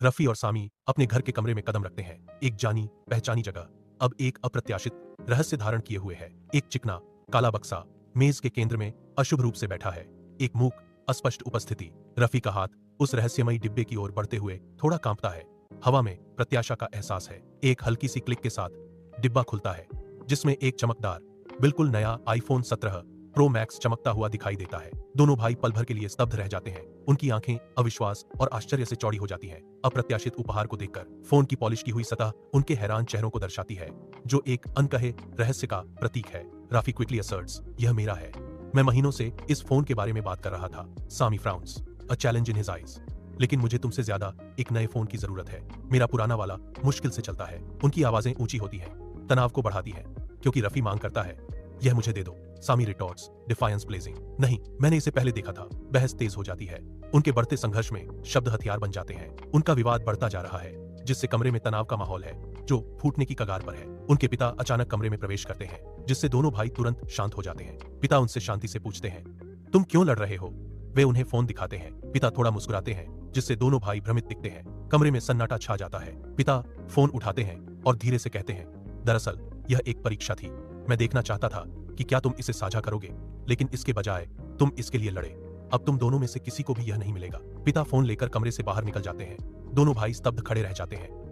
रफी और सामी अपने घर के कमरे में कदम रखते हैं। एक जानी पहचानी जगह अब एक अप्रत्याशित रहस्य धारण किए हुए है। एक चिकना काला बक्सा मेज के केंद्र में अशुभ रूप से बैठा है। एक मूक अस्पष्ट उपस्थिति। रफी का हाथ उस रहस्यमयी डिब्बे की ओर बढ़ते हुए थोड़ा कांपता है। हवा में प्रत्याशा का एहसास है। एक हल्की सी क्लिक के साथ डिब्बा खुलता है, जिसमें एक चमकदार बिल्कुल नया आईफोन 17 प्रो मैक्स चमकता हुआ दिखाई देता है। दोनों भाई पल भर के लिए स्तब्ध रह जाते हैं। उनकी आंखें अविश्वास और आश्चर्य से चौड़ी हो जाती हैं। अप्रत्याशित उपहार को देखकर फोन की पॉलिश की हुई सतह उनके हैरान चेहरों को दर्शाती है, जो एक अनकहे रहस्य का प्रतीक है। राफी क्विकली असर्ट्स, यह मेरा है। मैं महीनों से इस फोन के बारे में बात कर रहा था। Sami frowns, a challenge in his eyes. लेकिन मुझे तुमसे ज्यादा एक नए फोन की जरूरत है। मेरा पुराना वाला मुश्किल से चलता है। उनकी आवाजें ऊंची होती हैं, तनाव को बढ़ाती हैं, क्योंकि रफी मांग करता है, यह मुझे दे दो। सामी रिटॉर्ट्स, डिफायंस ब्लेजिंग, नहीं, मैंने इसे पहले देखा था। बहस तेज हो जाती है। उनके बढ़ते संघर्ष में शब्द हथियार बन जाते हैं। उनका विवाद बढ़ता जा रहा है, जिससे कमरे में तनाव का माहौल है, जो फूटने की कगार पर है। उनके पिता अचानक कमरे में प्रवेश करते हैं, जिससे दोनों भाई तुरंत शांत हो जाते हैं। पिता उनसे शांति से पूछते हैं, तुम क्यों लड़ रहे हो? वे उन्हें फोन दिखाते हैं। पिता थोड़ा मुस्कुराते हैं, जिससे दोनों भाई भ्रमित दिखते हैं। कमरे में सन्नाटा छा जाता है। पिता फोन उठाते हैं और धीरे से कहते हैं, दरअसल यह एक परीक्षा थी। मैं देखना चाहता था कि क्या तुम इसे साझा करोगे, लेकिन इसके बजाय तुम इसके लिए लड़े। अब तुम दोनों में से किसी को भी यह नहीं मिलेगा। पिता फोन लेकर कमरे से बाहर निकल जाते हैं। दोनों भाई स्तब्ध खड़े रह जाते हैं।